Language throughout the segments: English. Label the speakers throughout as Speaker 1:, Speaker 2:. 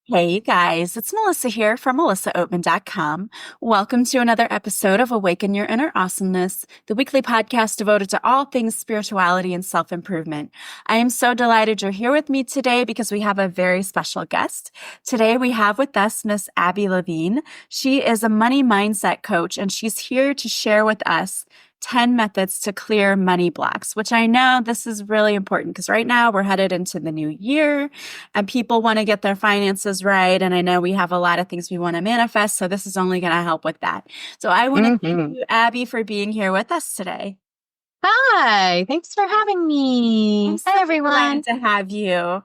Speaker 1: Hey, you guys, it's Melissa here from melissaoatman.com. Welcome to another episode of Awaken Your Inner Awesomeness, the weekly podcast devoted to all things spirituality and self-improvement. I am so delighted you're here with me today because we have a very special guest. Today we have with us Miss Abi Levine. She is a money mindset coach, and she's here to share with us 10 methods to clear money blocks, which I know this is really important because right now we're headed into the new year and people want to get their finances right. And I know we have a lot of things we want to manifest. So this is only going to help with that. So I want to thank
Speaker 2: hmm
Speaker 1: you, Abby, for being here with us today.
Speaker 2: Hi, thanks for having
Speaker 1: I'm
Speaker 2: me.
Speaker 1: so
Speaker 2: Hi,
Speaker 1: delighted
Speaker 2: everyone.
Speaker 1: to have you.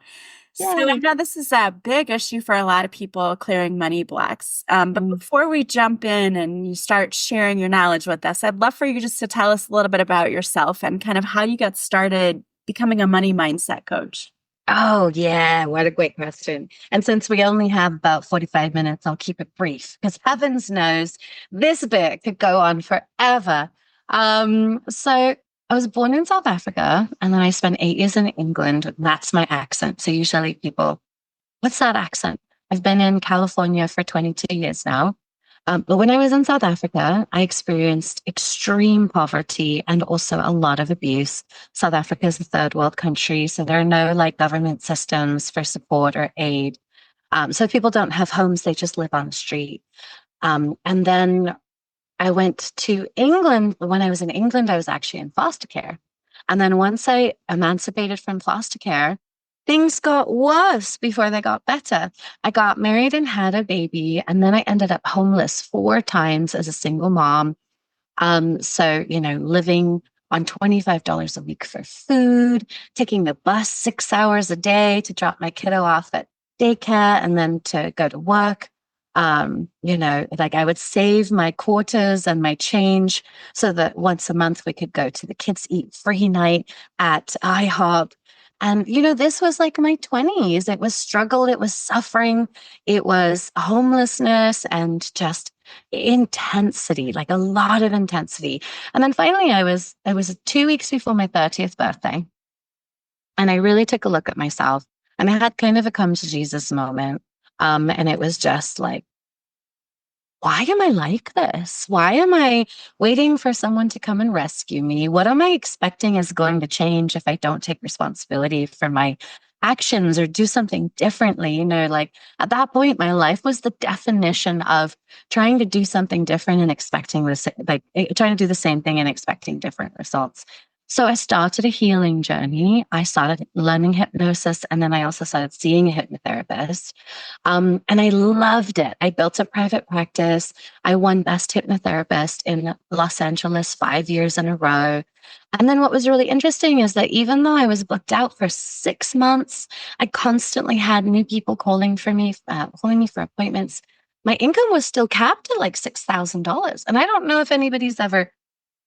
Speaker 1: So I
Speaker 2: Yay.
Speaker 1: know this is a big issue for a lot of people clearing money blocks. But
Speaker 2: Mm.
Speaker 1: before we jump in and you start sharing your knowledge with us, I'd love for you just to tell us a little bit about yourself and kind of how you got started becoming a money mindset coach.
Speaker 2: Oh, yeah, what a great question. And since we only have about 45 minutes, I'll keep it brief because heavens knows this bit could go on forever. So I was born in South Africa and then I spent 8 years in England. That's my accent. So usually people, what's that accent? I've been in California for 22 years now. But when I was in South Africa, I experienced extreme poverty and also a lot of abuse. South Africa is a third world country, so there are no like government systems for support or aid. So people don't have homes, they just live on the street. And then I went to England. When I was in England, I was actually in foster care. And then once I emancipated from foster care, things got worse before they got better. I got married and had a baby, and then I ended up homeless 4 times as a single mom. Living on $25 a week for food, taking the bus 6 hours a day to drop my kiddo off at daycare and then to go to work. Like I would save my quarters and my change so that once a month we could go to the kids eat free night at IHOP. And, this was like my 20s. It was struggle, it was suffering, it was homelessness and just intensity, like a lot of intensity. And then finally I was 2 weeks before my 30th birthday. And I really took a look at myself and I had kind of a come to Jesus moment. And it was just like, why am I like this? Why am I waiting for someone to come and rescue me? What am I expecting is going to change if I don't take responsibility for my actions or do something differently? Like at that point, my life was the definition of trying to do something different and expecting trying to do the same thing and expecting different results. So I started a healing journey. I started learning hypnosis, and then I also started seeing a hypnotherapist. And I loved it. I built a private practice. I won Best Hypnotherapist in Los Angeles 5 years in a row. And then what was really interesting is that even though I was booked out for 6 months, I constantly had new people calling me for appointments. My income was still capped at like $6,000. And I don't know if anybody's ever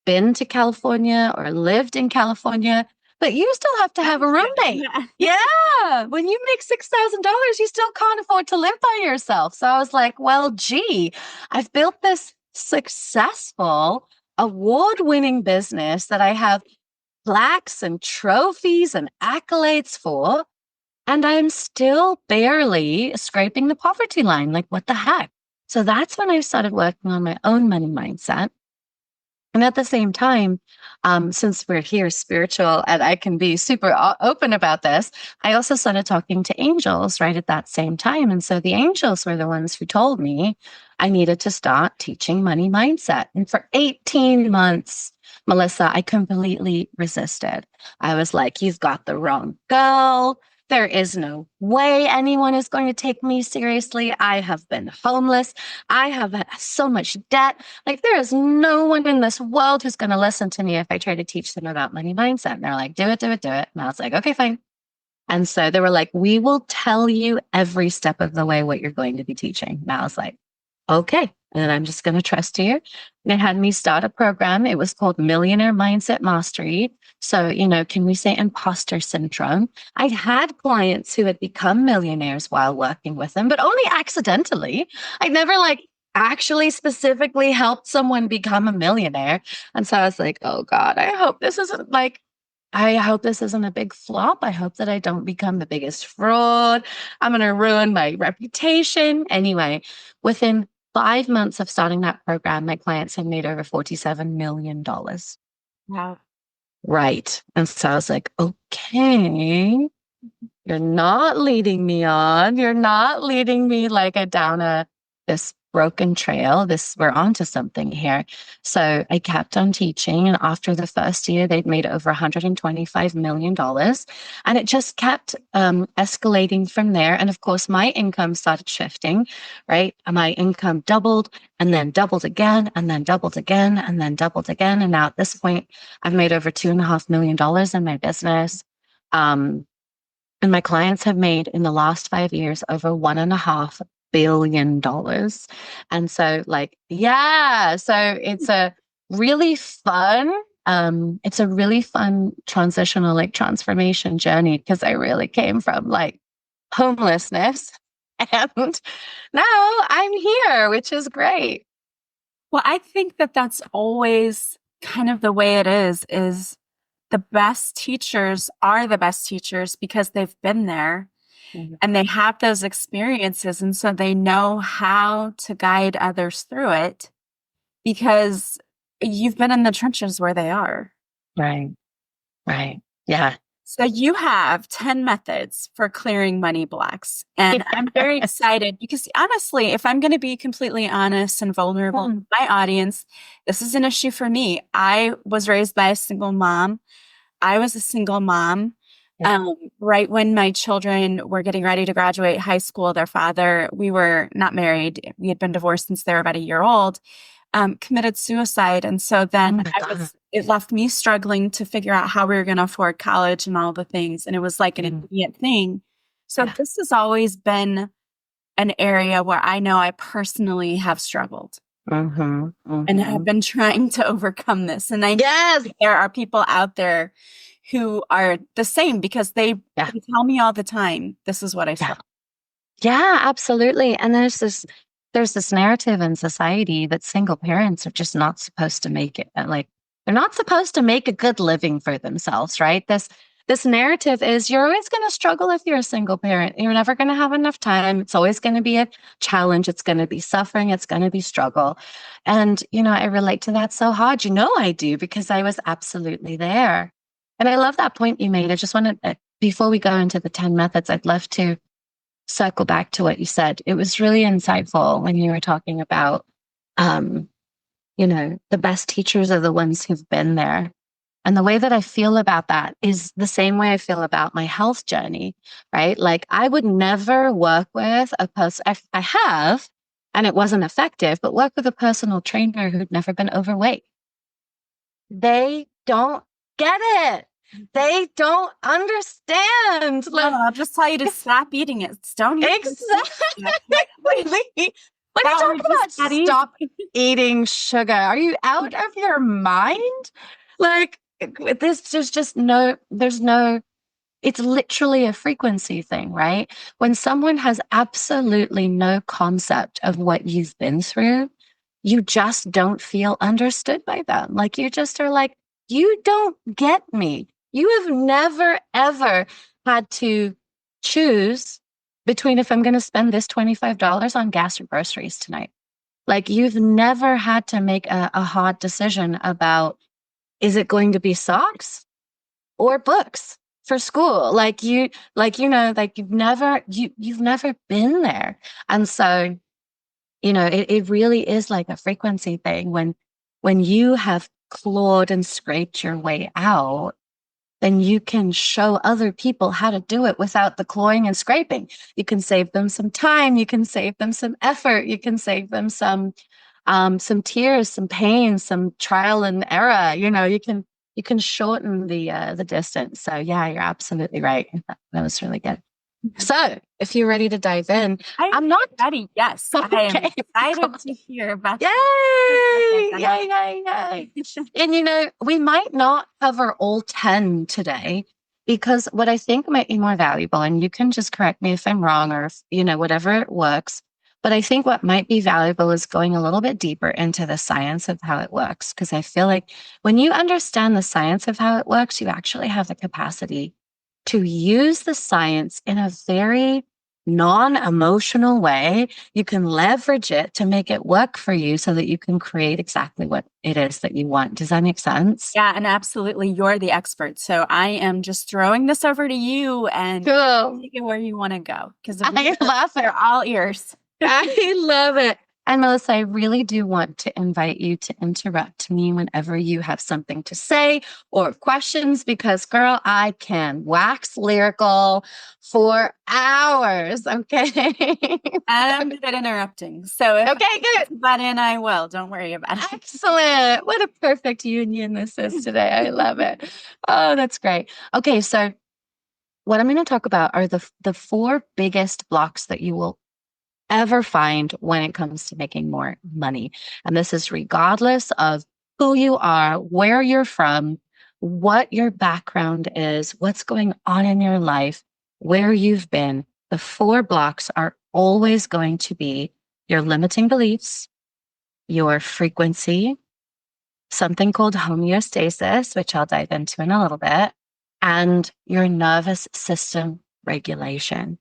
Speaker 2: been to California or lived in California, but you still have to have a roommate. Yeah. When you make $6,000, you still can't afford to live by yourself. So I was like, well, gee, I've built this successful, award winning business that I have plaques and trophies and accolades for. And I'm still barely scraping the poverty line. Like, what the heck? So that's when I started working on my own money mindset. And at the same time, since we're here spiritual and I can be super open about this, I also started talking to angels right at that same time. And so the angels were the ones who told me I needed to start teaching money mindset. And for 18 months, Melissa, I completely resisted. I was like, you've got the wrong girl. There is no way anyone is going to take me seriously. I have been homeless. I have had so much debt. Like, there is no one in this world who's going to listen to me if I try to teach them about money mindset. And they're like, do it, do it, do it. And I was like, okay, fine. And so they were like, we will tell you every step of the way what you're going to be teaching. And I was like, okay. And I'm just going to trust you. And they had me start a program. It was called Millionaire Mindset Mastery. So, can we say imposter syndrome? I'd had clients who had become millionaires while working with them, but only accidentally. I'd never actually specifically helped someone become a millionaire. And so I was like, oh God, I hope this isn't like I hope this isn't a big flop. I hope that I don't become the biggest fraud. I'm going to ruin my reputation. Anyway, within 5 months of starting that program, my clients had made over $47 million.
Speaker 1: Wow.
Speaker 2: Right. And so I was like, okay, you're not leading me on. You're not leading me like this broken trail. We're onto something here. So I kept on teaching. And after the first year, they'd made over $125 million. And it just kept escalating from there. And of course, my income started shifting, right? And my income doubled and then doubled again, and then doubled again, and then doubled again. And now at this point, I've made over $2.5 million in my business. And my clients have made in the last 5 years over $1.5 billion. And so so it's a really fun, transitional, transformation journey, because I really came from homelessness and now I'm here, which is great.
Speaker 1: Well, I think that that's always kind of the way it is the best teachers are the best teachers because they've been there and they have those experiences. And so they know how to guide others through it because you've been in the trenches where they are.
Speaker 2: Right. Right. Yeah.
Speaker 1: So you have 10 methods for clearing money blocks. And I'm very excited because honestly, if I'm going to be completely honest and vulnerable with my audience, this is an issue for me. I was raised by a single mom. I was a single mom. Right when my children were getting ready to graduate high school, their father, we were not married. We had been divorced since they were about a year old, committed suicide. And so then it left me struggling to figure out how we were going to afford college and all the things. And it was like an immediate thing. So this has always been an area where I know I personally have struggled and have been trying to overcome this. And I know there are people out there who are the same because they tell me all the time, this is what I feel.
Speaker 2: Yeah, absolutely. And there's this narrative in society that single parents are just not supposed to make it. They're not supposed to make a good living for themselves, right? This narrative is you're always going to struggle if you're a single parent. You're never going to have enough time. It's always going to be a challenge. It's going to be suffering. It's going to be struggle. And, I relate to that so hard. I do, because I was absolutely there. And I love that point you made. I just wanted, before we go into the 10 methods, I'd love to circle back to what you said. It was really insightful when you were talking about, the best teachers are the ones who've been there. And the way that I feel about that is the same way I feel about my health journey, right? Like I would never work with a person, I have, and it wasn't effective, but work with a personal trainer who'd never been overweight. They don't get it. They don't understand.
Speaker 1: I'll just tell you to stop eating it. Don't eat
Speaker 2: it. When you talk about stop eating sugar, are you out of your mind? It's literally a frequency thing, right? When someone has absolutely no concept of what you've been through, you just don't feel understood by them. You just are like, you don't get me. You have never, ever had to choose between if I'm going to spend this $25 on gas or groceries tonight. You've never had to make a hard decision about, is it going to be socks or books for school? You've never been there. And so, it really is like a frequency thing. When you have clawed and scraped your way out, then you can show other people how to do it without the clawing and scraping. You can save them some time. You can save them some effort. You can save them some tears, some pain, some trial and error. You can shorten the distance. So yeah, you're absolutely right. That was really good. So if you're ready to dive in, I'm not
Speaker 1: ready. Yes. Okay. I am excited to hear about
Speaker 2: Yay. And we might not cover all 10 today, because what I think might be more valuable, and you can just correct me if I'm wrong, or if, whatever works. But I think what might be valuable is going a little bit deeper into the science of how it works. Because I feel like when you understand the science of how it works, you actually have the capacity to use the science in a very non-emotional way. You can leverage it to make it work for you so that you can create exactly what it is that you want. Does that make sense?
Speaker 1: Yeah, and absolutely, you're the expert. So I am just throwing this over to you and
Speaker 2: Cool.
Speaker 1: take it where you want to go because
Speaker 2: I love
Speaker 1: we're
Speaker 2: it.
Speaker 1: all ears.
Speaker 2: I love it. And Melissa, I really do want to invite you to interrupt me whenever you have something to say or questions, because girl, I can wax lyrical for hours. Okay.
Speaker 1: I'm good at interrupting. So if
Speaker 2: Okay, good.
Speaker 1: but in, I will. Don't worry about it.
Speaker 2: Excellent. What a perfect union this is today. I love it. Oh, that's great. Okay, so what I'm going to talk about are the four biggest blocks that you will ever find when it comes to making more money. And this is regardless of who you are, where you're from, what your background is, what's going on in your life, where you've been. The four blocks are always going to be your limiting beliefs, your frequency, something called homeostasis, which I'll dive into in a little bit, and your nervous system regulation.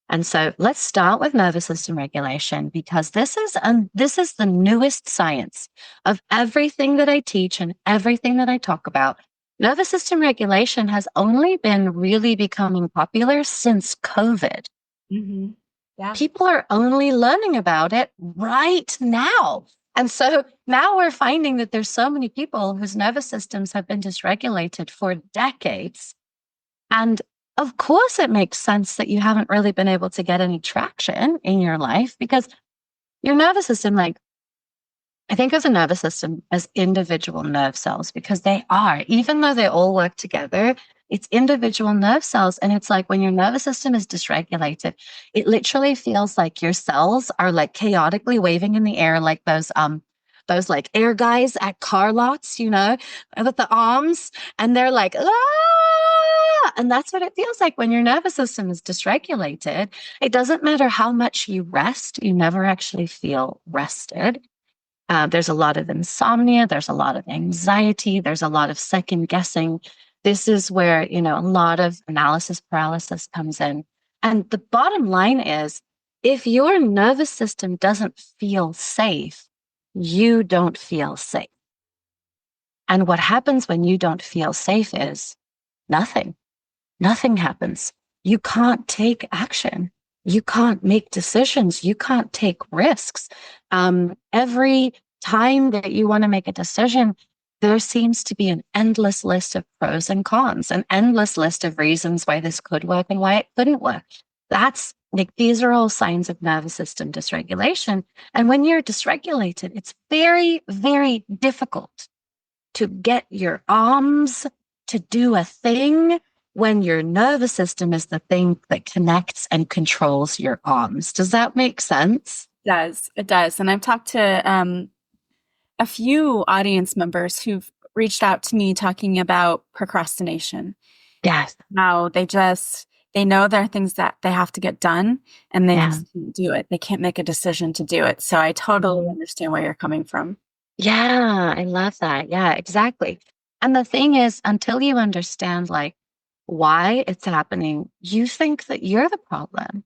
Speaker 2: And so let's start with nervous system regulation, because this is the newest science of everything that I teach and everything that I talk about. Nervous system regulation has only been really becoming popular since COVID.
Speaker 1: Mm-hmm. Yeah.
Speaker 2: People are only learning about it right now. And so now we're finding that there's so many people whose nervous systems have been dysregulated for decades. And of course, it makes sense that you haven't really been able to get any traction in your life, because your nervous system, like, I think of the nervous system as individual nerve cells, because they are, even though they all work together, it's individual nerve cells. And it's like when your nervous system is dysregulated, it literally feels like your cells are like chaotically waving in the air, like those like air guys at car lots, you know, with the arms, and they're like, ah! And that's what it feels like when your nervous system is dysregulated. It doesn't matter how much you rest, you never actually feel rested. There's a lot of insomnia. There's a lot of anxiety. There's a lot of second guessing. This is where, a lot of analysis paralysis comes in. And the bottom line is, if your nervous system doesn't feel safe, you don't feel safe. And what happens when you don't feel safe is nothing. Nothing happens. You can't take action. You can't make decisions. You can't take risks. Every time that you want to make a decision, there seems to be an endless list of pros and cons, an endless list of reasons why this could work and why it couldn't work. That's like, these are all signs of nervous system dysregulation. And when you're dysregulated, it's very, very difficult to get your arms to do a thing when your nervous system is the thing that connects and controls your arms. Does that make sense?
Speaker 1: It does. And I've talked to a few audience members who've reached out to me talking about procrastination.
Speaker 2: Yes.
Speaker 1: How they know there are things that they have to get done and they just can't do it. They can't make a decision to do it. So I totally understand where you're coming from.
Speaker 2: Yeah, I love that. Yeah, exactly. And the thing is, until you understand like why it's happening, you think that you're the problem.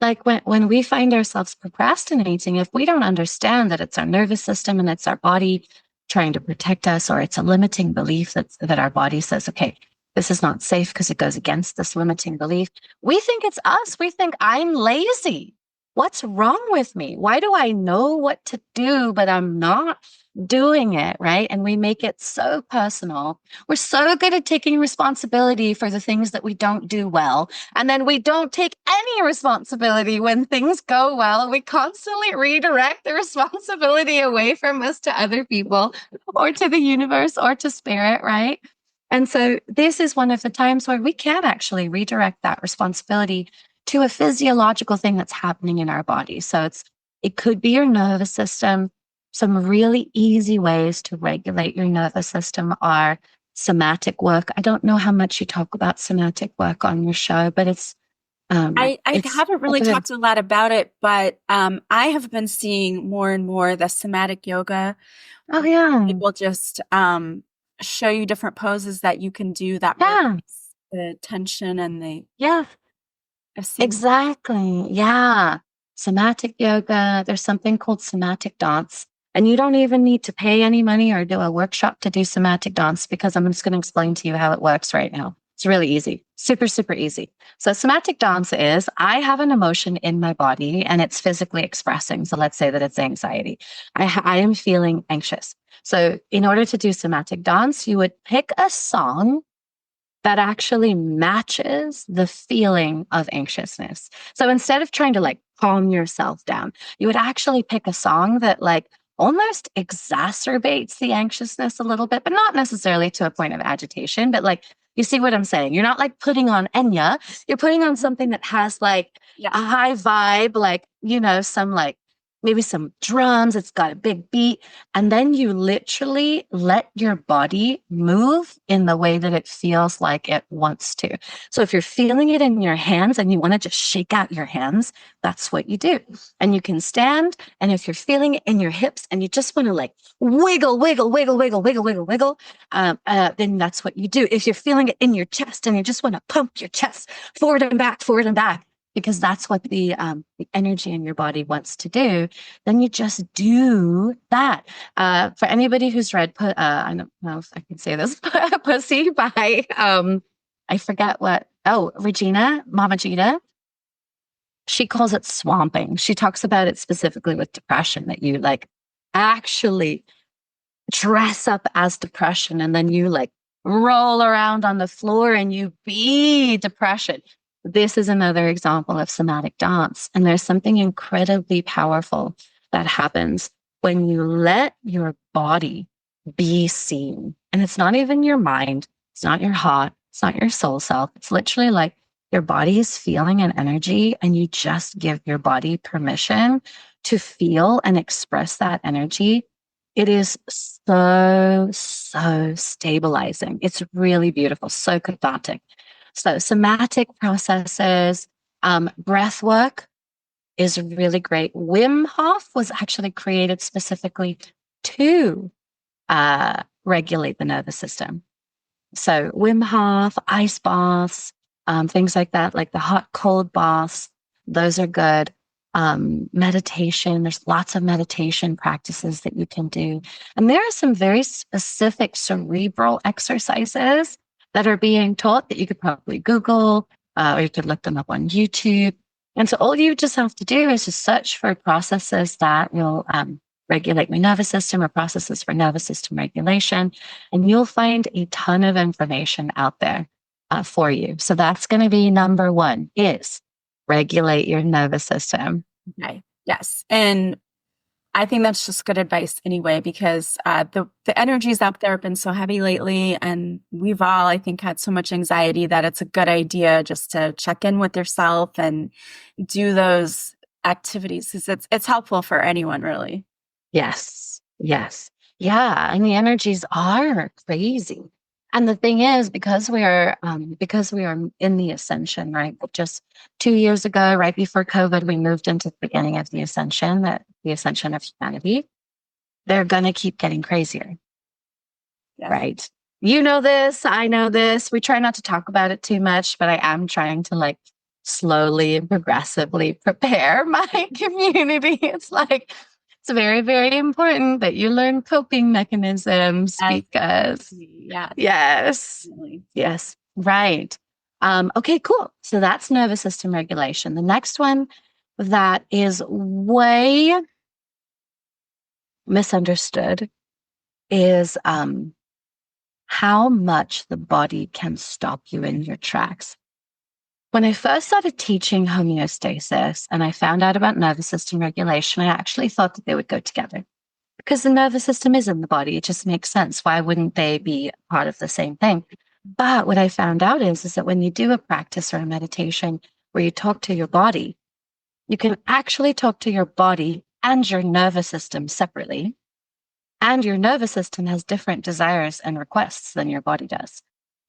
Speaker 2: Like when we find ourselves procrastinating, if we don't understand that it's our nervous system and it's our body trying to protect us, or it's a limiting belief that our body says, okay, this is not safe because it goes against this limiting belief, we think it's us. We think, I'm lazy. What's wrong with me? Why do I know what to do, but I'm not doing it, right? And we make it so personal. We're so good at taking responsibility for the things that we don't do well. And then we don't take any responsibility when things go well. We constantly redirect the responsibility away from us to other people or to the universe or to spirit, right? And so this is one of the times where we can actually redirect that responsibility to a physiological thing that's happening in our body. So it could be your nervous system. Some really easy ways to regulate your nervous system are somatic work. I don't know how much you talk about somatic work on your show, but it's
Speaker 1: I
Speaker 2: It's
Speaker 1: haven't really talked a lot about it, but I have been seeing more and more the somatic yoga.
Speaker 2: oh yeah,
Speaker 1: It will just show you different poses that you can do that
Speaker 2: yeah,
Speaker 1: release the tension and the
Speaker 2: yeah.
Speaker 1: I've seen
Speaker 2: Exactly. Yeah. Somatic yoga. There's something called somatic dance. And you don't even need to pay any money or do a workshop to do somatic dance because I'm just going to explain to you how it works right now. It's really easy. Super, super easy. So somatic dance is I have an emotion in my body and it's physically expressing. So let's say that it's anxiety. I am feeling anxious. So in order to do somatic dance, you would pick a song that actually matches the feeling of anxiousness. So instead of trying to like calm yourself down, you would actually pick a song that like almost exacerbates the anxiousness a little bit, but not necessarily to a point of agitation. But like, you see what I'm saying? You're not like putting on Enya, you're putting on something that has like
Speaker 1: yeah.
Speaker 2: a high vibe, like, some like maybe some drums, it's got a big beat. And then you literally let your body move in the way that it feels like it wants to. So if you're feeling it in your hands and you want to just shake out your hands, that's what you do. And you can stand. And if you're feeling it in your hips and you just want to like wiggle, wiggle, wiggle, wiggle, wiggle, wiggle, wiggle, then that's what you do. If you're feeling it in your chest and you just want to pump your chest forward and back, because that's what the energy in your body wants to do, then you just do that. For anybody who's read, I don't know if I can say this, Pussy by, I forget what, Mama Gina. She calls it swamping. She talks about it specifically with depression, that you like actually dress up as depression and then you like roll around on the floor and you be depression. This is another example of somatic dance. And there's something incredibly powerful that happens when you let your body be seen. And it's not even your mind, it's not your heart, it's not your soul self. It's literally like your body is feeling an energy and you just give your body permission to feel and express that energy. It is so, so stabilizing. It's really beautiful, so cathartic. So somatic processes, breath work is really great. Wim Hof was actually created specifically to regulate the nervous system. So Wim Hof, ice baths, things like that, like the hot, cold baths, those are good. Meditation, there's lots of meditation practices that you can do. And there are some very specific cerebral exercises that are being taught that you could probably Google, or you could look them up on YouTube. And so all you just have to do is just search for processes that will regulate my nervous system or processes for nervous system regulation. And you'll find a ton of information out there for you. So that's going to be number one, is regulate your nervous system.
Speaker 1: Okay. Yes. And I think that's just good advice anyway, because the energies out there have been so heavy lately, and we've all, I think, had so much anxiety that it's a good idea just to check in with yourself and do those activities, because it's helpful for anyone, really.
Speaker 2: Yes. Yes. Yeah. And the energies are crazy. And the thing is, because we are in the ascension, right? Just 2 years ago, right before COVID, we moved into the beginning of the ascension, the ascension of humanity. They're going to keep getting crazier,
Speaker 1: Yes.
Speaker 2: right? You know this, I know this. We try not to talk about it too much, but I am trying to like slowly and progressively prepare my community. It's very, very important that you learn coping mechanisms because
Speaker 1: yeah,
Speaker 2: yes,
Speaker 1: definitely.
Speaker 2: yes, right. Okay, cool. So that's nervous system regulation. The next one that is way misunderstood is how much the body can stop you in your tracks. When I first started teaching homeostasis and I found out about nervous system regulation, I actually thought that they would go together because the nervous system is in the body. It just makes sense. Why wouldn't they be part of the same thing? But what I found out is that when you do a practice or a meditation where you talk to your body, you can actually talk to your body and your nervous system separately. And your nervous system has different desires and requests than your body does.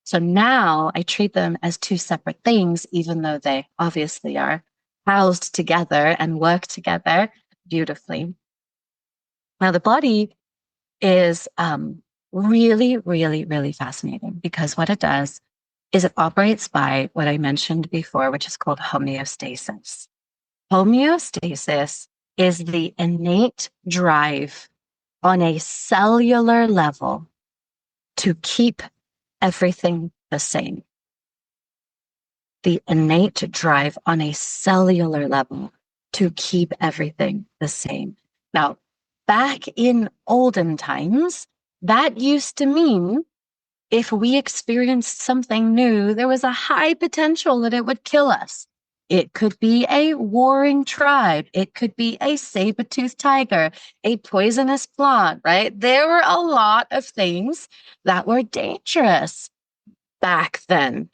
Speaker 2: So now I treat them as two separate things, even though they obviously are housed together and work together beautifully. Now, the body is really, really, really fascinating because what it does is it operates by what I mentioned before, which is called homeostasis. Homeostasis is the innate drive on a cellular level to keep everything the same. The innate drive on a cellular level to keep everything the same. Now, back in olden times, that used to mean if we experienced something new, there was a high potential that it would kill us. It could be a warring tribe. It could be a saber-toothed tiger, a poisonous plant, right? There were a lot of things that were dangerous back then,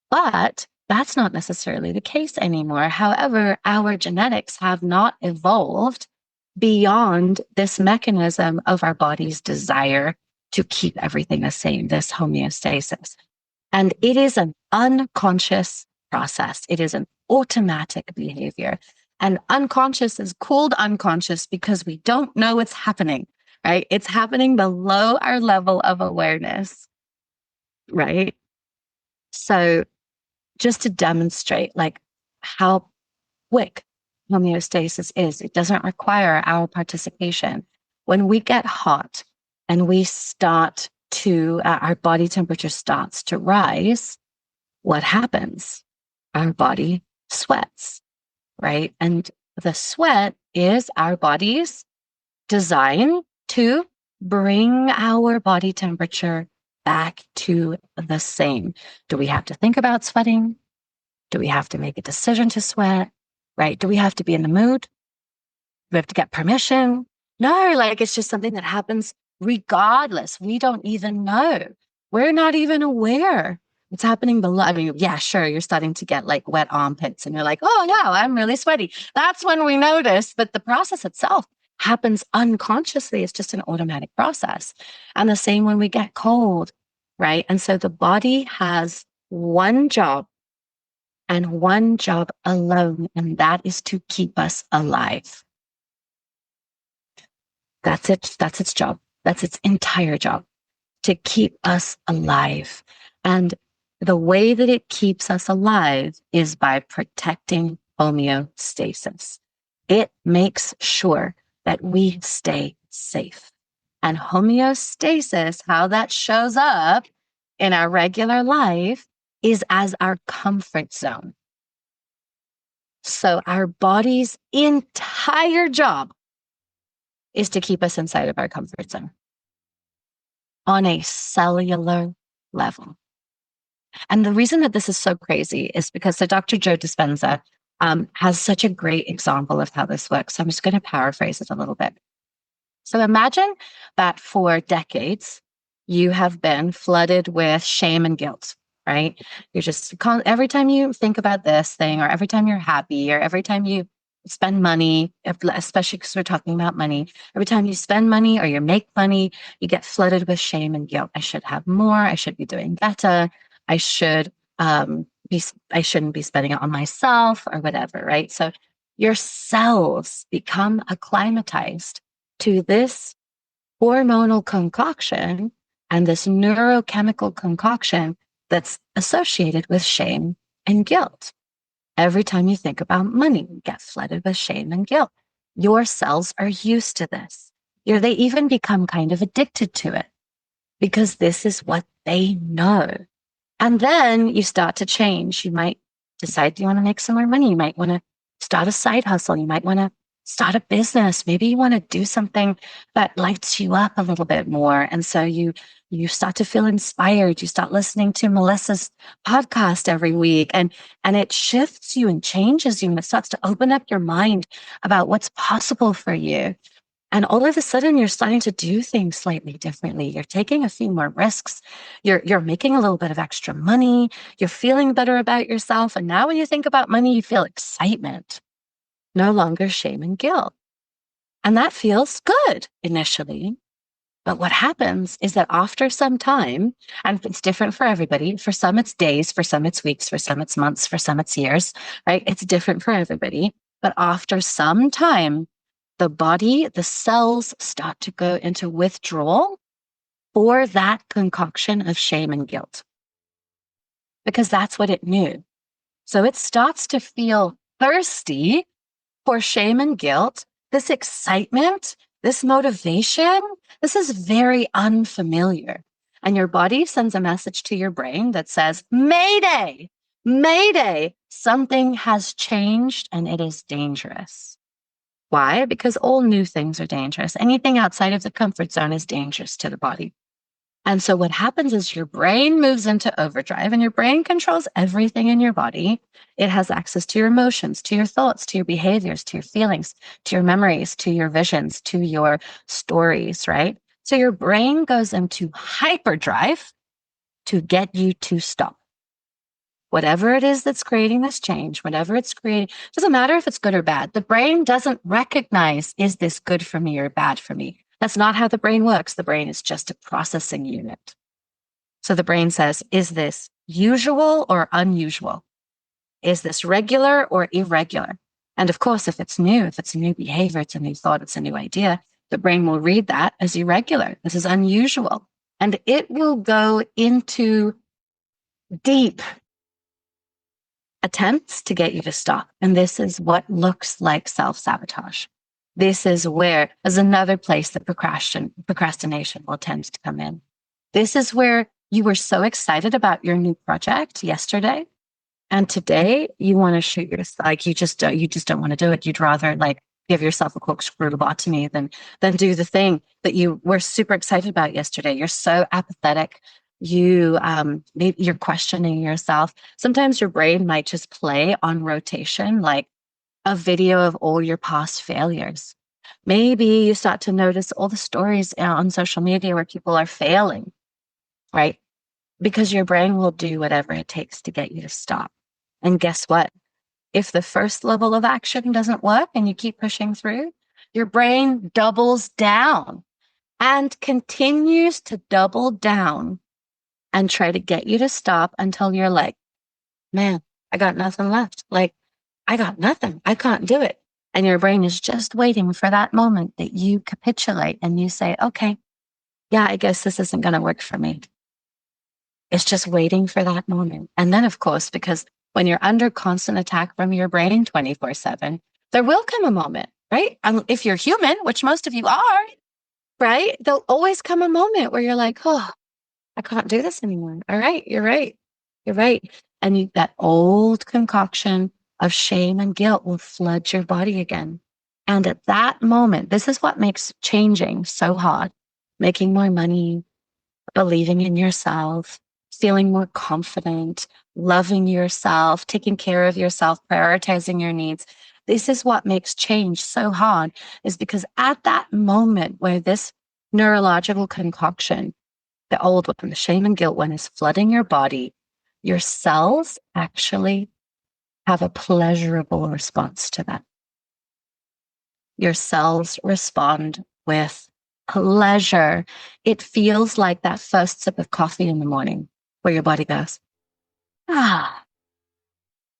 Speaker 2: but that's not necessarily the case anymore. However, our genetics have not evolved beyond this mechanism of our body's desire to keep everything the same, this homeostasis. And it is an unconscious process. It is an automatic behavior. And unconscious is called unconscious because we don't know what's happening, right? It's happening below our level of awareness, right? So just to demonstrate like how quick homeostasis is, it doesn't require our participation. When we get hot and we start to, our body temperature starts to rise, what happens? Our body sweats, right? And the sweat is our body's design to bring our body temperature back to the same. Do we have to think about sweating? Do we have to make a decision to sweat? Right? Do we have to be in the mood? Do we have to get permission? No, like it's just something that happens regardless. We don't even know. We're not even aware it's happening below. I mean, yeah, sure, you're starting to get like wet armpits and you're like, oh, yeah, I'm really sweaty. That's when we notice. But the process itself happens unconsciously. It's just an automatic process. And the same when we get cold, right? And so the body has one job and one job alone, and that is to keep us alive. That's it. That's its job. That's its entire job, to keep us alive. And the way that it keeps us alive is by protecting homeostasis. It makes sure that we stay safe. And homeostasis, how that shows up in our regular life, is as our comfort zone. So our body's entire job is to keep us inside of our comfort zone on a cellular level. And the reason that this is so crazy is because Dr. Joe Dispenza has such a great example of how this works. So I'm just going to paraphrase it a little bit. So imagine that for decades, you have been flooded with shame and guilt, right? You're just, every time you think about this thing, or every time you're happy, or every time you spend money, especially because we're talking about money, every time you spend money or you make money, you get flooded with shame and guilt. I should have more. I should be doing better. I shouldn't be spending it on myself or whatever, right? So your cells become acclimatized to this hormonal concoction and this neurochemical concoction that's associated with shame and guilt. Every time you think about money, you get flooded with shame and guilt. Your cells are used to this. They even become kind of addicted to it because this is what they know. And then you start to change. You might decide you want to make some more money. You might want to start a side hustle. You might want to start a business. Maybe you want to do something that lights you up a little bit more. And so you start to feel inspired. You start listening to Melissa's podcast every week, and it shifts you and changes you, and it starts to open up your mind about what's possible for you. And all of a sudden, you're starting to do things slightly differently. You're taking a few more risks. You're making a little bit of extra money. You're feeling better about yourself. And now when you think about money, you feel excitement, no longer shame and guilt. And that feels good initially. But what happens is that after some time, and it's different for everybody, for some it's days, for some it's weeks, for some it's months, for some it's years, right? It's different for everybody. But after some time, the body, the cells start to go into withdrawal for that concoction of shame and guilt, because that's what it knew. So it starts to feel thirsty for shame and guilt, this excitement, this motivation. This is very unfamiliar. And your body sends a message to your brain that says, Mayday, Mayday, something has changed and it is dangerous. Why? Because all new things are dangerous. Anything outside of the comfort zone is dangerous to the body. And so what happens is your brain moves into overdrive, and your brain controls everything in your body. It has access to your emotions, to your thoughts, to your behaviors, to your feelings, to your memories, to your visions, to your stories, right? So your brain goes into hyperdrive to get you to stop. Whatever it is that's creating this change, whatever it's creating, doesn't matter if it's good or bad. The brain doesn't recognize, is this good for me or bad for me? That's not how the brain works. The brain is just a processing unit. So the brain says, is this usual or unusual? Is this regular or irregular? And of course, if it's new, if it's a new behavior, it's a new thought, it's a new idea, the brain will read that as irregular. This is unusual. And it will go into deep attempts to get you to stop. And this is what looks like self-sabotage. This is where, as another place that procrastination will tend to come in. This is where you were so excited about your new project yesterday, and today you want to shoot yourself, like you just don't want to do it. You'd rather like give yourself a corkscrew lobotomy than do the thing that you were super excited about yesterday. You're so apathetic. Maybe you're questioning yourself. Sometimes your brain might just play on rotation, like a video of all your past failures. Maybe you start to notice all the stories on social media where people are failing, right? Because your brain will do whatever it takes to get you to stop. And guess what? If the first level of action doesn't work and you keep pushing through, your brain doubles down and continues to double down and try to get you to stop until you're like, man, I got nothing left. Like, I got nothing. I can't do it. And your brain is just waiting for that moment that you capitulate and you say, okay, yeah, I guess this isn't going to work for me. It's just waiting for that moment. And then, of course, because when you're under constant attack from your brain 24/7, there will come a moment, right? If you're human, which most of you are, right? There'll always come a moment where you're like, oh, I can't do this anymore. All right, you're right. You're right. And that old concoction of shame and guilt will flood your body again. And at that moment, this is what makes changing so hard. Making more money, believing in yourself, feeling more confident, loving yourself, taking care of yourself, prioritizing your needs. This is what makes change so hard, is because at that moment where this neurological concoction, the old one, the shame and guilt one, is flooding your body, your cells actually have a pleasurable response to that. Your cells respond with pleasure. It feels like that first sip of coffee in the morning where your body goes, ah.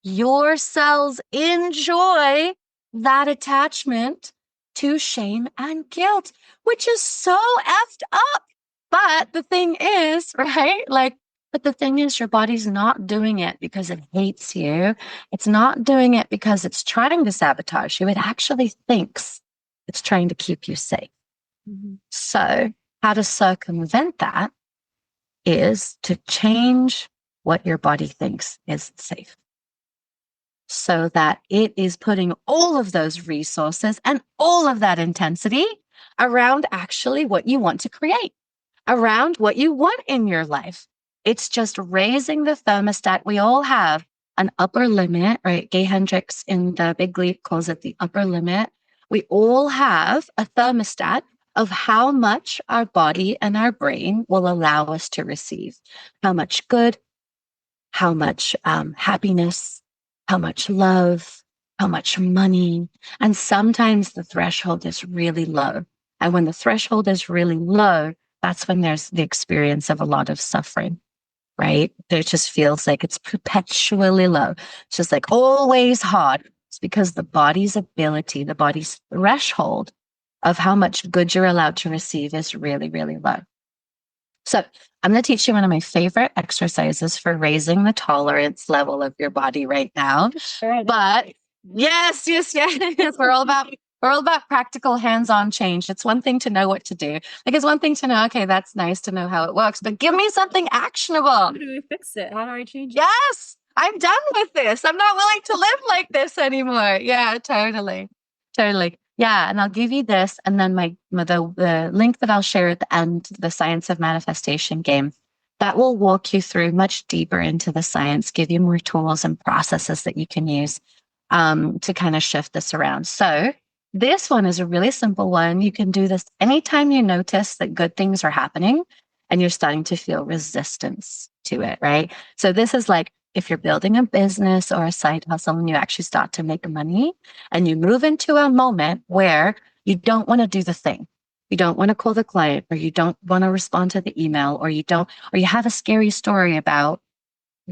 Speaker 2: Your cells enjoy that attachment to shame and guilt, which is so effed up. But the thing is, right? But the thing is, your body's not doing it because it hates you. It's not doing it because it's trying to sabotage you. It actually thinks it's trying to keep you safe. Mm-hmm. So how to circumvent that is to change what your body thinks is safe, so that it is putting all of those resources and all of that intensity around actually what you want to create, around what you want in your life. It's just raising the thermostat. We all have an upper limit, right? Gay Hendricks in the Big Leap calls it the upper limit. We all have a thermostat of how much our body and our brain will allow us to receive. How much good, how much happiness, how much love, how much money. And sometimes the threshold is really low. And when the threshold is really low, that's when there's the experience of a lot of suffering, right? It just feels like it's perpetually low. It's just like always hard. It's because the body's ability, the body's threshold of how much good you're allowed to receive is really, really low. So I'm going to teach you one of my favorite exercises for raising the tolerance level of your body right now.
Speaker 1: Sure.
Speaker 2: But yes. We're all about practical hands-on change. It's one thing to know what to do. Like it's one thing to know, okay, that's nice to know how it works, but give me something actionable.
Speaker 1: How do we fix it? How do I change it?
Speaker 2: Yes, I'm done with this. I'm not willing to live like this anymore. Yeah, totally. Totally. Yeah. And I'll give you this. And then the link that I'll share at the end, the Science of Manifestation game, that will walk you through much deeper into the science, give you more tools and processes that you can use to kind of shift this around. So this one is a really simple one. You can do this anytime you notice that good things are happening and you're starting to feel resistance to it, right? So this is like if you're building a business or a side hustle and you actually start to make money and you move into a moment where you don't want to do the thing. You don't want to call the client, or you don't want to respond to the email, or you have a scary story about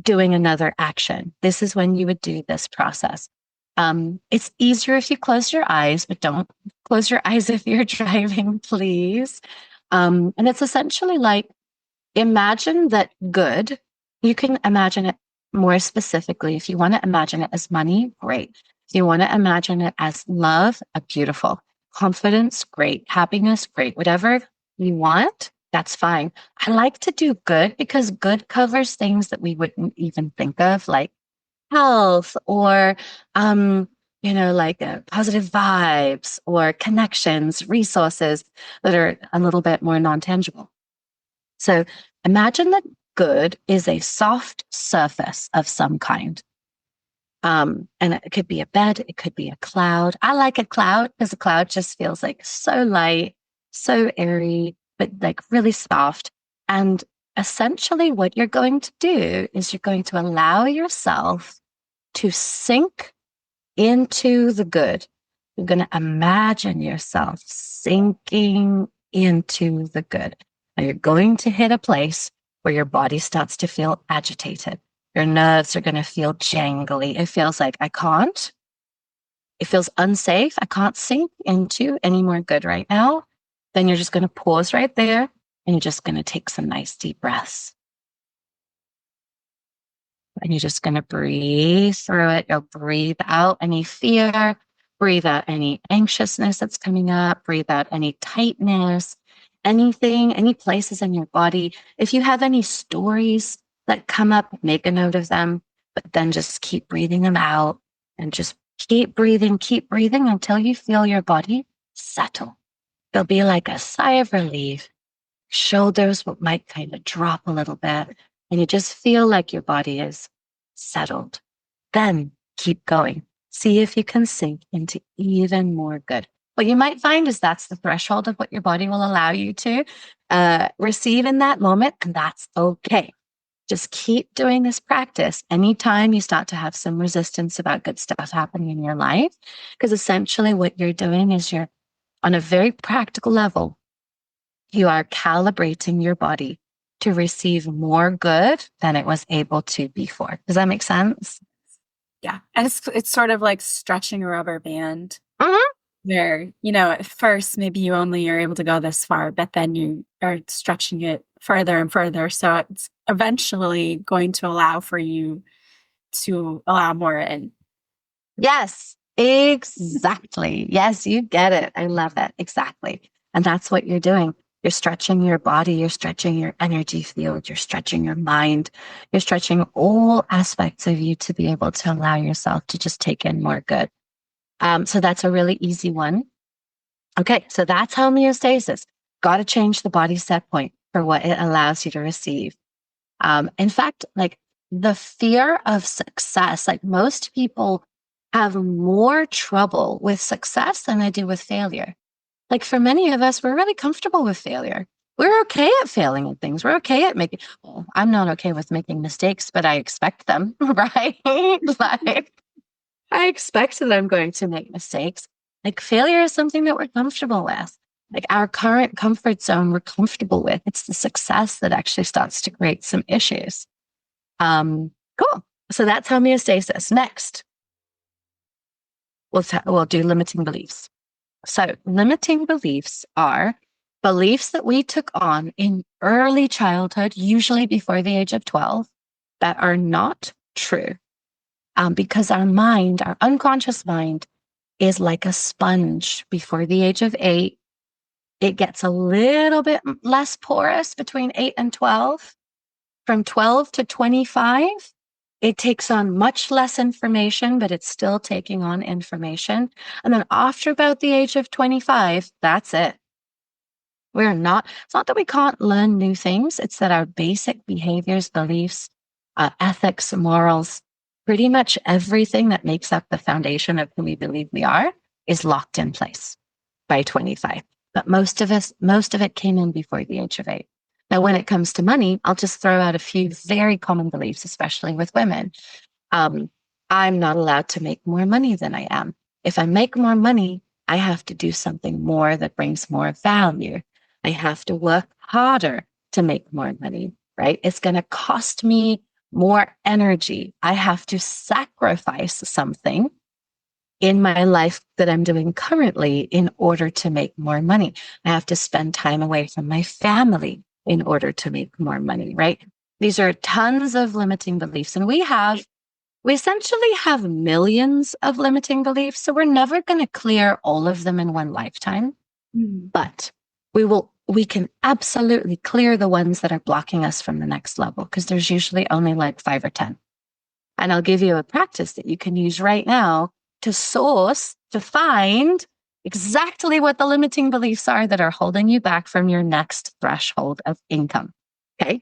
Speaker 2: doing another action. This is when you would do this process. It's easier if you close your eyes, but don't close your eyes if you're driving, please. And it's essentially like, imagine that good. You can imagine it more specifically. If you want to imagine it as money, great. If you want to imagine it as love, beautiful. Confidence, great. Happiness, great. Whatever you want, that's fine. I like to do good because good covers things that we wouldn't even think of, like health or, like positive vibes or connections, resources that are a little bit more non-tangible. So imagine that good is a soft surface of some kind. And it could be a bed, it could be a cloud. I like a cloud because a cloud just feels like so light, so airy, but like really soft. And essentially what you're going to do is you're going to allow yourself to sink into the good. You're going to imagine yourself sinking into the good. Now you're going to hit a place where your body starts to feel agitated. Your nerves are going to feel jangly. It feels like I can't. It feels unsafe. I can't sink into any more good right now. Then you're just going to pause right there and you're just going to take some nice deep breaths. And you're just going to breathe through it. You'll breathe out any fear, breathe out any anxiousness that's coming up, breathe out any tightness, anything, any places in your body. If you have any stories that come up, make a note of them, but then just keep breathing them out and just keep breathing until you feel your body settle. There'll be like a sigh of relief. Shoulders might kind of drop a little bit, and you just feel like your body is settled. Then keep going. See if you can sink into even more good. What you might find is that's the threshold of what your body will allow you to receive in that moment, and that's okay. Just keep doing this practice anytime you start to have some resistance about good stuff happening in your life, because essentially what you're doing is you're on a very practical level, you are calibrating your body to receive more good than it was able to before. Does that make sense?
Speaker 1: Yeah. And it's sort of like stretching a rubber band.
Speaker 2: Mm-hmm.
Speaker 1: Where, at first maybe you only are able to go this far, but then you are stretching it further and further. So it's eventually going to allow for you to allow more in.
Speaker 2: Yes, exactly. Yes, you get it. I love it. Exactly. And that's what you're doing. You're stretching your body, you're stretching your energy field, you're stretching your mind, you're stretching all aspects of you to be able to allow yourself to just take in more good. So that's a really easy one. Okay, so that's homeostasis. Got to change the body set point for what it allows you to receive. In fact, like the fear of success, like most people have more trouble with success than they do with failure. Like for many of us, we're really comfortable with failure. We're okay at failing at things. We're okay at making, well, I'm not okay with making mistakes, but I expect them, right? Like I expect that I'm going to make mistakes. Like failure is something that we're comfortable with. Like our current comfort zone we're comfortable with. It's the success that actually starts to create some issues. Cool. So that's homeostasis. Next, we'll do limiting beliefs. So limiting beliefs are beliefs that we took on in early childhood, usually before the age of 12, that are not true. Because our mind, our unconscious mind, is like a sponge. Before the age of 8, it gets a little bit less porous between 8 and 12. From 12 to 25, it takes on much less information, but it's still taking on information. And then after about the age of 25, that's it. It's not that we can't learn new things. It's that our basic behaviors, beliefs, ethics, morals, pretty much everything that makes up the foundation of who we believe we are is locked in place by 25. But most of it came in before the age of 8. Now, when it comes to money, I'll just throw out a few very common beliefs, especially with women. I'm not allowed to make more money than I am. If I make more money, I have to do something more that brings more value. I have to work harder to make more money, right? It's going to cost me more energy. I have to sacrifice something in my life that I'm doing currently in order to make more money. I have to spend time away from my family in order to make more money, right? These are tons of limiting beliefs. And we essentially have millions of limiting beliefs. So we're never going to clear all of them in one lifetime, but we can absolutely clear the ones that are blocking us from the next level, because there's usually only like 5 or 10. And I'll give you a practice that you can use right now to find exactly what the limiting beliefs are that are holding you back from your next threshold of income. Okay.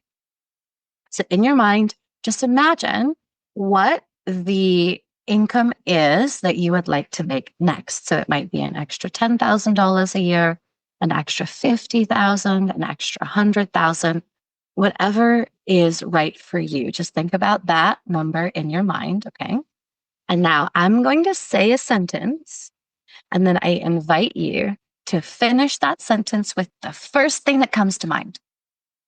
Speaker 2: So in your mind, just imagine what the income is that you would like to make next. So it might be an extra $10,000 a year, an extra $50,000, an extra $100,000, whatever is right for you. Just think about that number in your mind. Okay. And now I'm going to say a sentence, and then I invite you to finish that sentence with the first thing that comes to mind.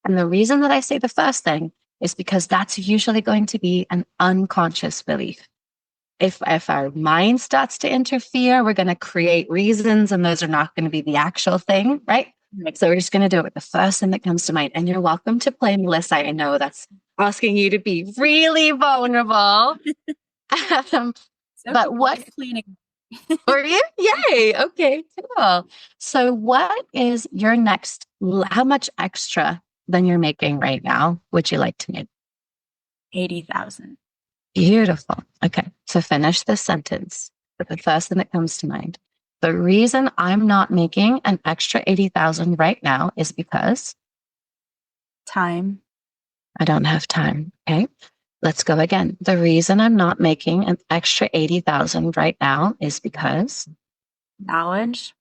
Speaker 2: And the reason that I say the first thing is because that's usually going to be an unconscious belief. If our mind starts to interfere, we're going to create reasons, and those are not going to be the actual thing, right? So we're just going to do it with the first thing that comes to mind. And you're welcome to play, Melissa. I know that's asking you to be really vulnerable. But what
Speaker 1: cleaning?
Speaker 2: Are you? Yay. Okay, cool. So what is your next, how much extra than you're making right now would you like to make?
Speaker 1: 80,000.
Speaker 2: Beautiful. Okay. So finish this sentence with the first thing that comes to mind. The reason I'm not making an extra 80,000 right now is because
Speaker 1: Time.
Speaker 2: I don't have time. Okay. Let's go again. The reason I'm not making an extra 80,000 right now is because
Speaker 1: Knowledge.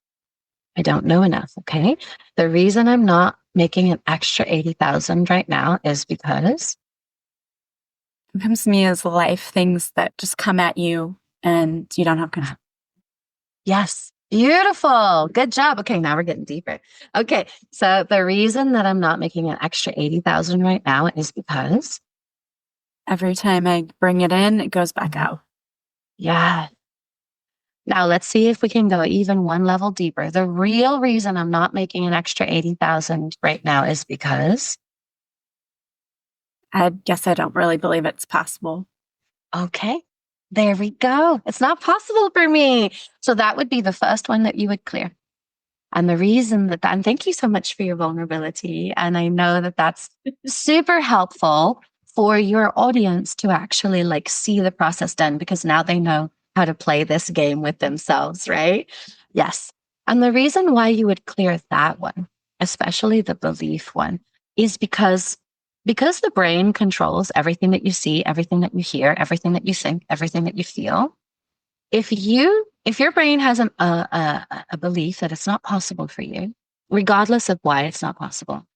Speaker 2: I don't know enough. Okay. The reason I'm not making an extra 80,000 right now is because
Speaker 1: It comes to me as life things that just come at you and you don't have control.
Speaker 2: Yes. Beautiful. Good job. Okay. Now we're getting deeper. Okay. So the reason that I'm not making an extra 80,000 right now is because
Speaker 1: Every time I bring it in, it goes back out.
Speaker 2: yeah. Now let's see if we can go even one level deeper. The real reason I'm not making an extra 80,000 right now is because
Speaker 1: I guess I don't really believe it's possible.
Speaker 2: okay, there we go. It's not possible for me. So that would be the first one that you would clear. And the reason and thank you so much for your vulnerability. And I know that that's super helpful for your audience to actually like see the process done, because now they know how to play this game with themselves, right? Yes. And the reason why you would clear that one, especially the belief one, is because the brain controls everything that you see, everything that you hear, everything that you think, everything that you feel. If your brain has a belief that it's not possible for you, regardless of why it's not possible,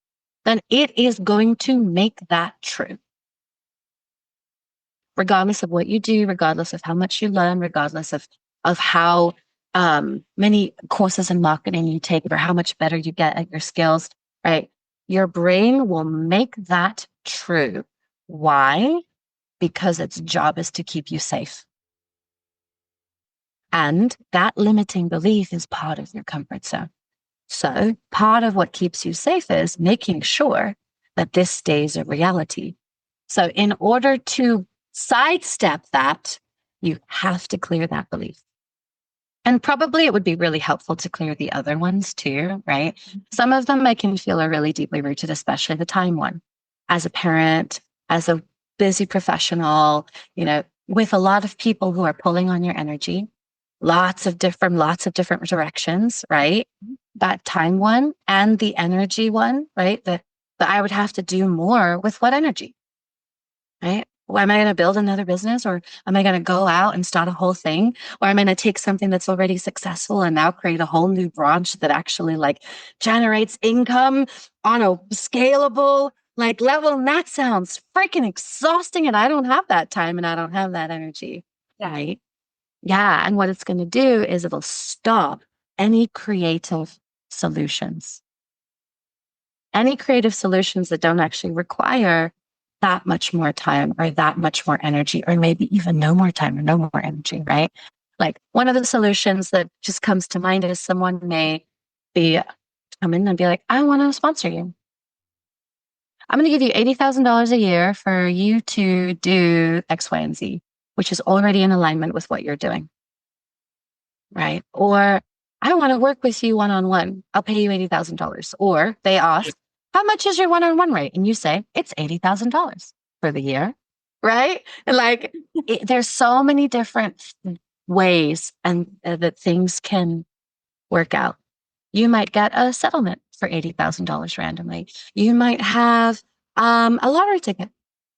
Speaker 2: then it is going to make that true. Regardless of what you do, regardless of how much you learn, regardless of how many courses in marketing you take or how much better you get at your skills, right? Your brain will make that true. Why? Because its job is to keep you safe. And that limiting belief is part of your comfort zone. So part of what keeps you safe is making sure that this stays a reality. So in order to sidestep that, you have to clear that belief. And probably it would be really helpful to clear the other ones too, right? Some of them I can feel are really deeply rooted, especially the time one. As a parent, as a busy professional, with a lot of people who are pulling on your energy, lots of different directions, right? That time one and the energy one, right? That I would have to do more with what energy, right? Am I going to build another business, or am I going to go out and start a whole thing? Or am I going to take something that's already successful and now create a whole new branch that actually generates income on a scalable level? And that sounds freaking exhausting. And I don't have that time and I don't have that energy.
Speaker 1: Yeah.
Speaker 2: Right. Yeah. And what it's going to do is it'll stop any creative solutions. Any creative solutions that don't actually require that much more time or that much more energy, or maybe even no more time or no more energy, right? One of the solutions that just comes to mind is someone may come in and be like, I want to sponsor you. I'm going to give you $80,000 a year for you to do X, Y, and Z, which is already in alignment with what you're doing, right? Or I want to work with you one-on-one. I'll pay you $80,000. Or they ask, how much is your one-on-one rate? And you say, it's $80,000 for the year, right? And there's so many different ways and that things can work out. You might get a settlement for $80,000 randomly. You might have a lottery ticket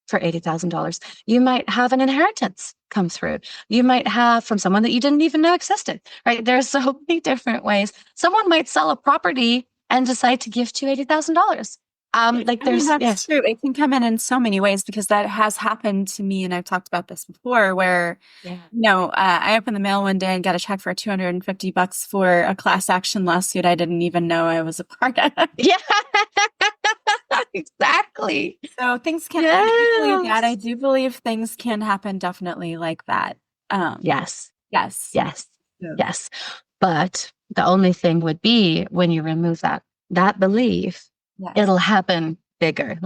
Speaker 2: for $80,000. You might have an inheritance come through. You might have from someone that you didn't even know existed, right? There's so many different ways. Someone might sell a property and decide to gift you $80,000.
Speaker 1: That's true. It can come in so many ways, because that has happened to me. And I've talked about this before where, I opened the mail one day and got a check for $250 for a class action lawsuit I didn't even know I was a part of.
Speaker 2: Yeah, exactly.
Speaker 1: So things can, I do believe things can happen definitely like that.
Speaker 2: Yes.
Speaker 1: Yes.
Speaker 2: Yes. So. Yes. But the only thing would be when you remove that belief, it'll happen bigger.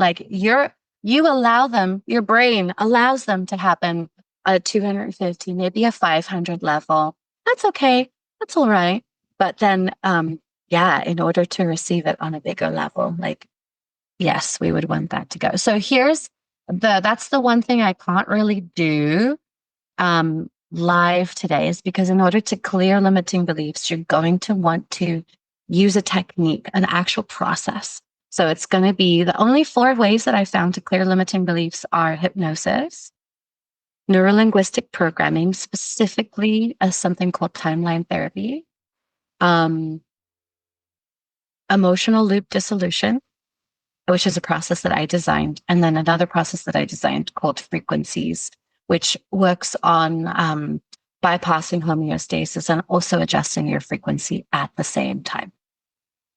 Speaker 2: You allow them, your brain allows them to happen a 250, maybe a 500 level. That's okay. That's all right. But then, in order to receive it on a bigger level, yes, we would want that to go. So that's the one thing I can't really do live today, is because in order to clear limiting beliefs, you're going to want to use a technique, an actual process. So it's going to be the only 4 ways that I found to clear limiting beliefs are hypnosis, Neuro-Linguistic Programming, specifically as something called timeline therapy, emotional loop dissolution, which is a process that I designed, and then another process that I designed called frequencies, which works on bypassing homeostasis and also adjusting your frequency at the same time.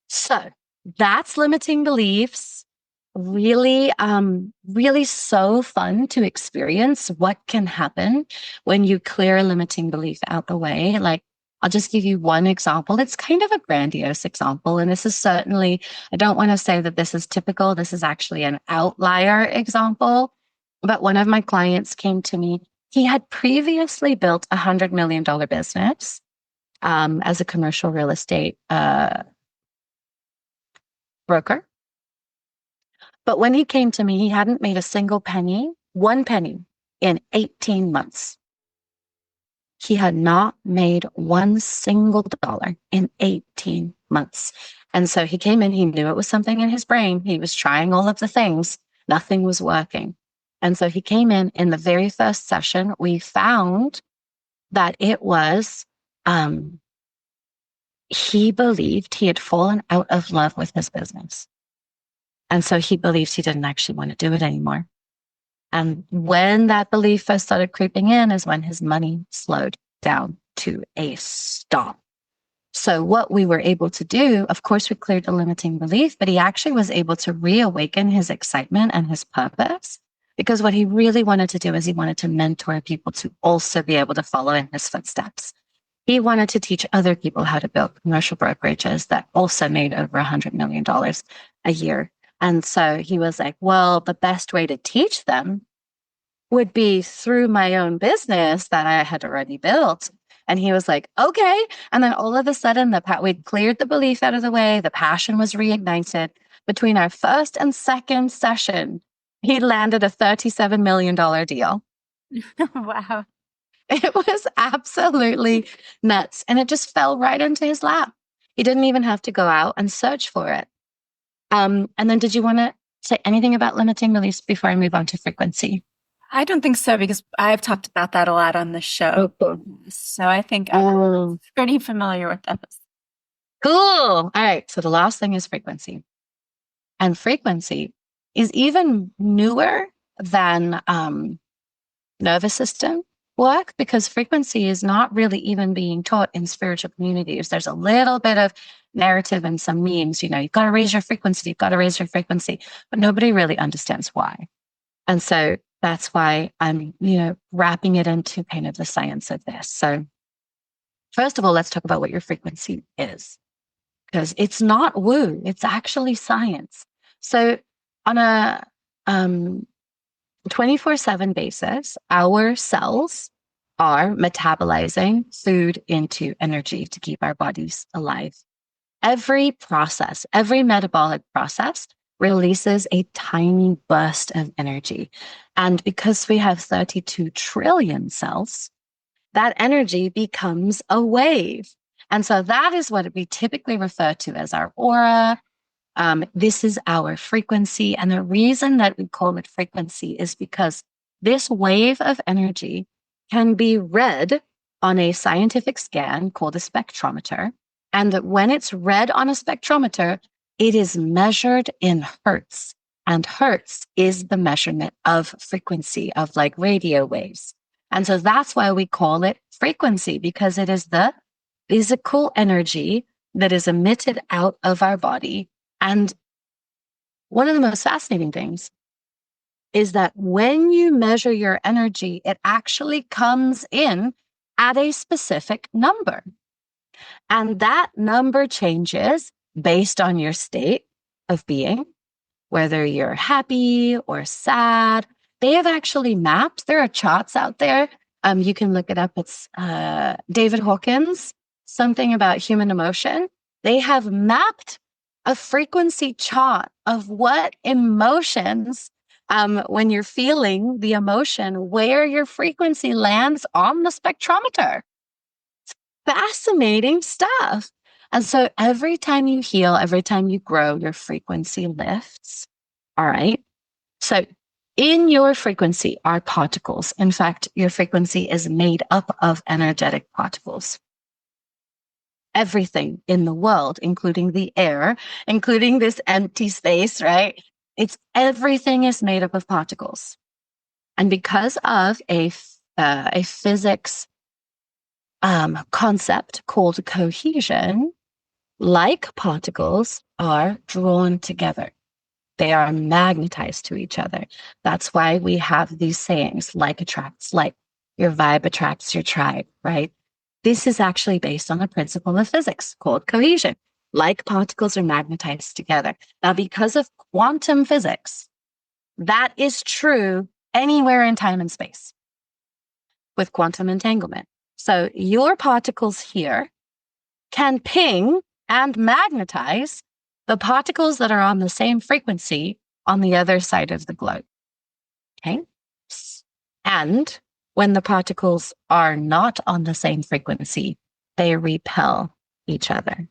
Speaker 2: So that's limiting beliefs. Really, really so fun to experience what can happen when you clear a limiting belief out the way. I'll just give you one example. It's kind of a grandiose example. And this is certainly, I don't want to say that this is typical. This is actually an outlier example. But one of my clients came to me. He had previously built a $100 million business as a commercial real estate broker. But when he came to me, he hadn't made a single penny, 1 penny, in 18 months. He had not made $1 single in 18 months. And so he came in, he knew it was something in his brain. He was trying all of the things. Nothing was working. And so he came in the very first session, we found that it was, he believed he had fallen out of love with his business. And so he believed he didn't actually want to do it anymore. And when that belief first started creeping in is when his money slowed down to a stop. So what we were able to do, of course, we cleared the limiting belief, but he actually was able to reawaken his excitement and his purpose, because what he really wanted to do is he wanted to mentor people to also be able to follow in his footsteps. He wanted to teach other people how to build commercial brokerages that also made over $100 million a year. And so he was like, well, the best way to teach them would be through my own business that I had already built. And he was like, okay. And then all of a sudden, we'd cleared the belief out of the way. The passion was reignited. Between our first and second session, he landed a $37 million deal.
Speaker 1: Wow.
Speaker 2: It was absolutely nuts. And it just fell right into his lap. He didn't even have to go out and search for it. And then did you want to say anything about limiting beliefs before I move on to frequency?
Speaker 1: I don't think so, because I've talked about that a lot on the show.
Speaker 2: Oh, cool.
Speaker 1: So I think I'm pretty familiar with those.
Speaker 2: Cool. All right. So the last thing is frequency. And frequency is even newer than nervous system work, because frequency is not really even being taught in spiritual communities. There's a little bit of narrative and some memes, you've got to raise your frequency, you've got to raise your frequency, but nobody really understands why. And so that's why I'm, wrapping it into kind of the science of this. So first of all, let's talk about what your frequency is, because it's not woo, it's actually science. So on a 24/7 basis, our cells are metabolizing food into energy to keep our bodies alive. Every metabolic process releases a tiny burst of energy. And because we have 32 trillion cells, that energy becomes a wave. And so that is what we typically refer to as our aura. This is our frequency. And the reason that we call it frequency is because this wave of energy can be read on a scientific scan called a spectrometer. And that when it's read on a spectrometer, it is measured in hertz. And hertz is the measurement of frequency, of like radio waves. And so that's why we call it frequency, because it is the physical energy that is emitted out of our body. And one of the most fascinating things is that when you measure your energy, it actually comes in at a specific number. And that number changes based on your state of being, whether you're happy or sad. They have actually mapped, there are charts out there. You can look it up. It's David Hawkins, something about human emotion. They have mapped a frequency chart of what emotions, when you're feeling the emotion, where your frequency lands on the spectrometer. It's fascinating stuff. And so every time you heal, every time you grow, your frequency lifts. All right. So in your frequency are particles. In fact, your frequency is made up of energetic particles. Everything in the world, including the air, including this empty space, right? Everything is made up of particles. And because of a physics concept called cohesion, like particles are drawn together. They are magnetized to each other. That's why we have these sayings, like attracts like, your vibe attracts your tribe, right? This is actually based on the principle of physics called cohesion. Like particles are magnetized together. Now, because of quantum physics, that is true anywhere in time and space with quantum entanglement. So your particles here can ping and magnetize the particles that are on the same frequency on the other side of the globe. Okay? And when the particles are not on the same frequency, they repel each other.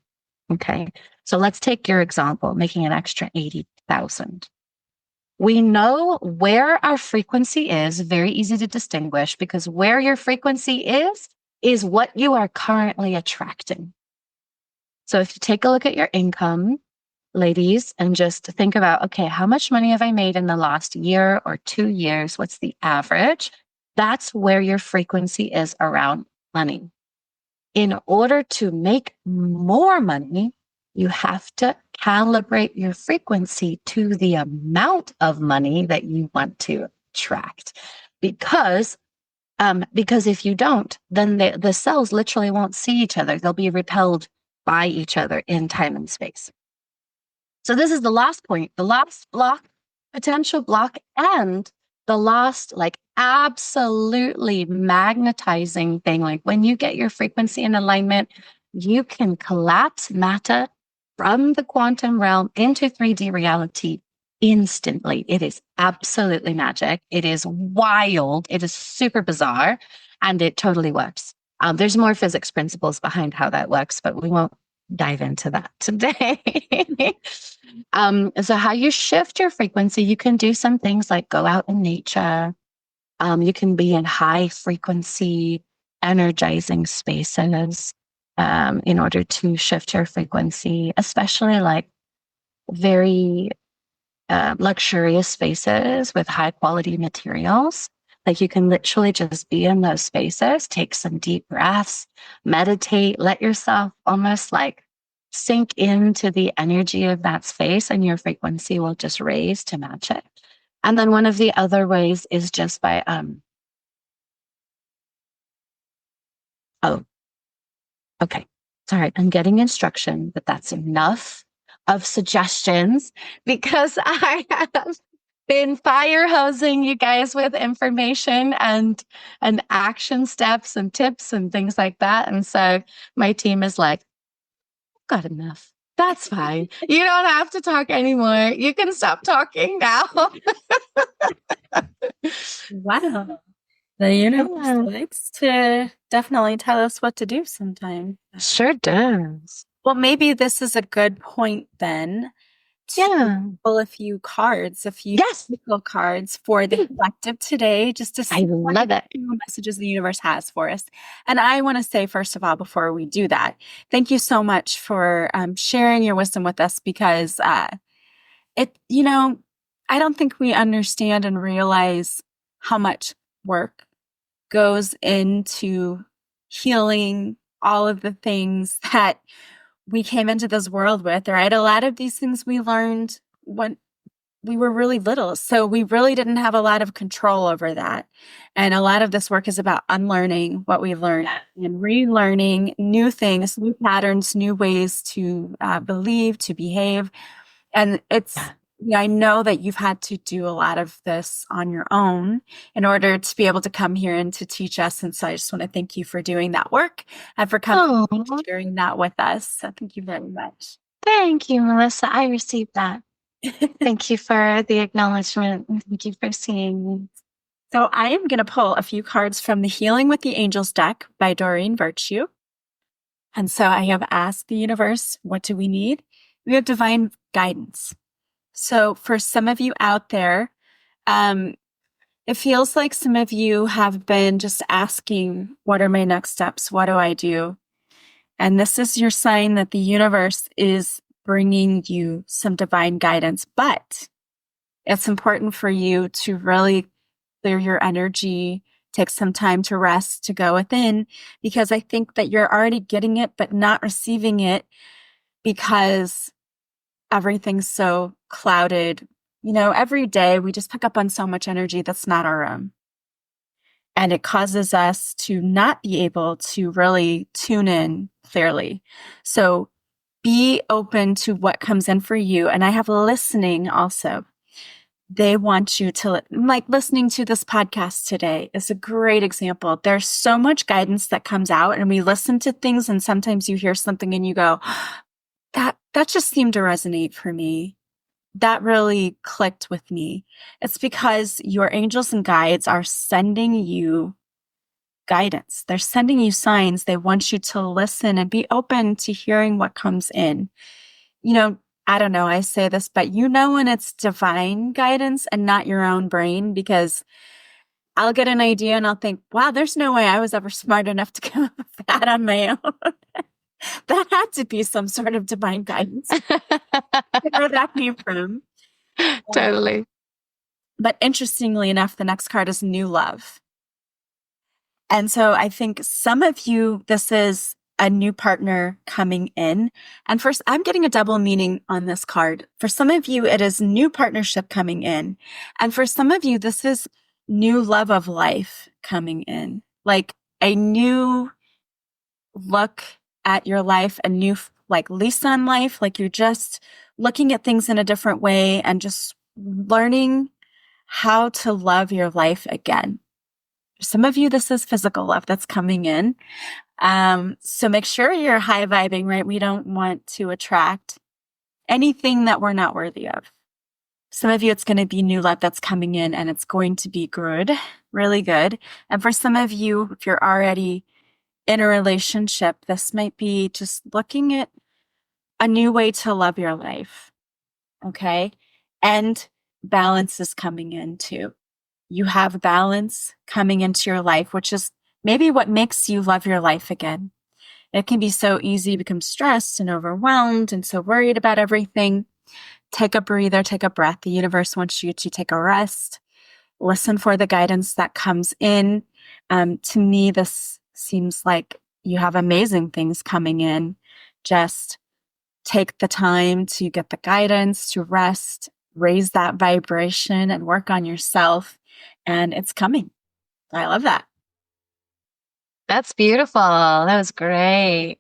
Speaker 2: Okay? So let's take your example, making an extra 80,000. We know where our frequency is, very easy to distinguish, because where your frequency is what you are currently attracting. So if you take a look at your income, ladies, and just think about, okay, how much money have I made in the last year or 2 years? What's the average? That's where your frequency is around money. in order to make more money, you have to calibrate your frequency to the amount of money that you want to attract. Because if you don't, then the cells literally won't see each other. They'll be repelled by each other in time and space. So this is the last point, the last block, potential block, and the last, like, absolutely magnetizing thing. Like, when you get your frequency in alignment, you can collapse matter from the quantum realm into 3D reality instantly. It is absolutely magic. It is wild. It is super bizarre, and it totally works. There's more physics principles behind how that works, but we won't dive into that today. So how you shift your frequency, you can do some things like go out in nature. You can be in high frequency, energizing spaces in order to shift your frequency, especially like very luxurious spaces with high quality materials. Like, you can literally just be in those spaces, take some deep breaths, meditate, let yourself almost like sink into the energy of that space, and your frequency will just raise to match it. And then one of the other ways is just by, oh, okay. Sorry, I'm getting instruction, but that's enough of suggestions, because I have been fire hosing you guys with information and action steps and tips and things like that. And so my team is like, got enough. That's fine. You don't have to talk anymore. You can stop talking now.
Speaker 1: Wow. The universe likes to definitely tell us what to do sometimes.
Speaker 2: Sure does.
Speaker 1: Well, maybe this is a good point then to pull a few cards, physical cards for the collective today, just to see what messages the universe has for us. And I want to say, first of all, before we do that, thank you so much for sharing your wisdom with us, because I don't think we understand and realize how much work goes into healing all of the things that we came into this world with, right? A lot of these things we learned when we were really little. So we really didn't have a lot of control over that. And a lot of this work is about unlearning what we learned and relearning new things, new patterns, new ways to believe, to behave. And I know that you've had to do a lot of this on your own in order to be able to come here and to teach us. And so I just want to thank you for doing that work and for coming and sharing that with us. So thank you very much.
Speaker 2: Thank you, Melissa. I received that. Thank you for the acknowledgement. Thank you for seeing me.
Speaker 1: So I am going to pull a few cards from the Healing with the Angels deck by Doreen Virtue. And so I have asked the universe, what do we need? We have divine guidance. So for some of you out there, it feels like some of you have been just asking, what are my next steps? What do I do? And this is your sign that the universe is bringing you some divine guidance. But it's important for you to really clear your energy, take some time to rest, to go within, because I think that you're already getting it, but not receiving it because everything's so clouded. Every day we just pick up on so much energy that's not our own. And it causes us to not be able to really tune in clearly. So be open to what comes in for you. And I have listening also. They want you to, like, listening to this podcast today is a great example. There's so much guidance that comes out, and we listen to things, and sometimes you hear something and you go, that just seemed to resonate for me. That really clicked with me. It's because your angels and guides are sending you guidance. They're sending you signs. They want you to listen and be open to hearing what comes in. I don't know, I say this, but when it's divine guidance and not your own brain, because I'll get an idea and I'll think, wow, there's no way I was ever smart enough to come up with that on my own. That had to be some sort of divine guidance. Where that came from.
Speaker 2: Totally.
Speaker 1: But interestingly enough, the next card is new love. And so I think some of you, this is a new partner coming in. And first, I'm getting a double meaning on this card. For some of you, it is new partnership coming in. And for some of you, this is new love of life coming in, like a new look at your life, a new like lease on life, like you're just looking at things in a different way and just learning how to love your life again. For some of you, this is physical love that's coming in. So make sure you're high vibing, right? We don't want to attract anything that we're not worthy of. Some of you, it's going to be new love that's coming in and it's going to be good, really good. And for some of you, if you're already in a relationship, this might be just looking at a new way to love your life. Okay. And balance is coming in too. You have balance coming into your life, which is maybe what makes you love your life again. It can be so easy to become stressed and overwhelmed and so worried about everything. Take a breather, take a breath. The universe wants you to take a rest. Listen for the guidance that comes in. To me, this seems like you have amazing things coming in. Just take the time to get the guidance, to rest, raise that vibration and work on yourself. And it's coming. I love that.
Speaker 2: That's beautiful. That was great.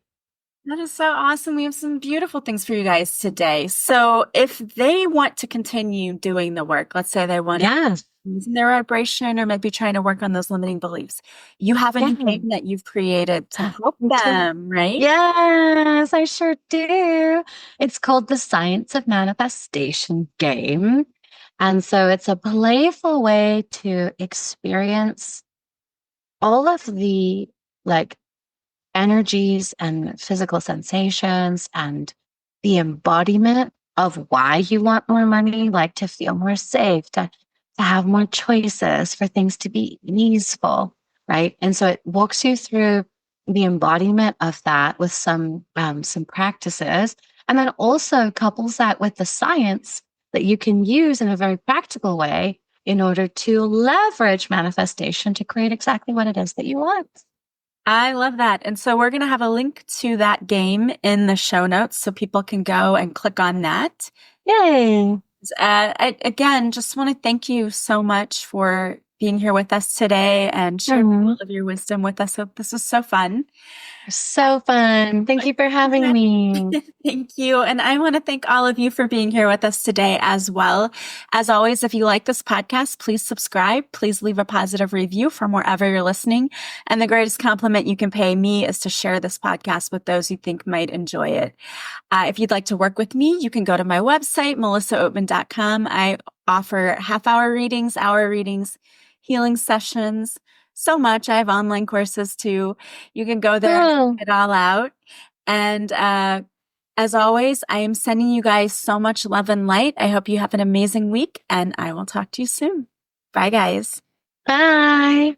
Speaker 1: That is so awesome. We have some beautiful things for you guys today. So if they want to continue doing the work, let's say they want
Speaker 2: Yes.
Speaker 1: using their vibration or maybe trying to work on those limiting beliefs, you have a new game that you've created to help them, right?
Speaker 2: Yes, I sure do. It's called the Science of Manifestation game. And so it's a playful way to experience all of the like energies and physical sensations and the embodiment of why you want more money, like to feel more safe, to have more choices, for things to be easeful, right? And so it walks you through the embodiment of that with some practices, and then also couples that with the science that you can use in a very practical way in order to leverage manifestation to create exactly what it is that you want.
Speaker 1: I love that. And so we're going to have a link to that game in the show notes so people can go and click on that.
Speaker 2: Yay.
Speaker 1: I, again, just want to thank you so much for being here with us today and sharing all of your wisdom with us. So this was so fun.
Speaker 2: So fun. Thank you for having me.
Speaker 1: Thank you. And I want to thank all of you for being here with us today as well. As always, if you like this podcast, please subscribe. Please leave a positive review from wherever you're listening. And the greatest compliment you can pay me is to share this podcast with those you think might enjoy it. If you'd like to work with me, you can go to my website, melissaoatman.com. I offer half-hour readings, hour readings, healing sessions, so much. I have online courses too. You can go there and check it all out. And as always, I am sending you guys so much love and light. I hope you have an amazing week, and I will talk to you soon. Bye, guys.
Speaker 2: Bye.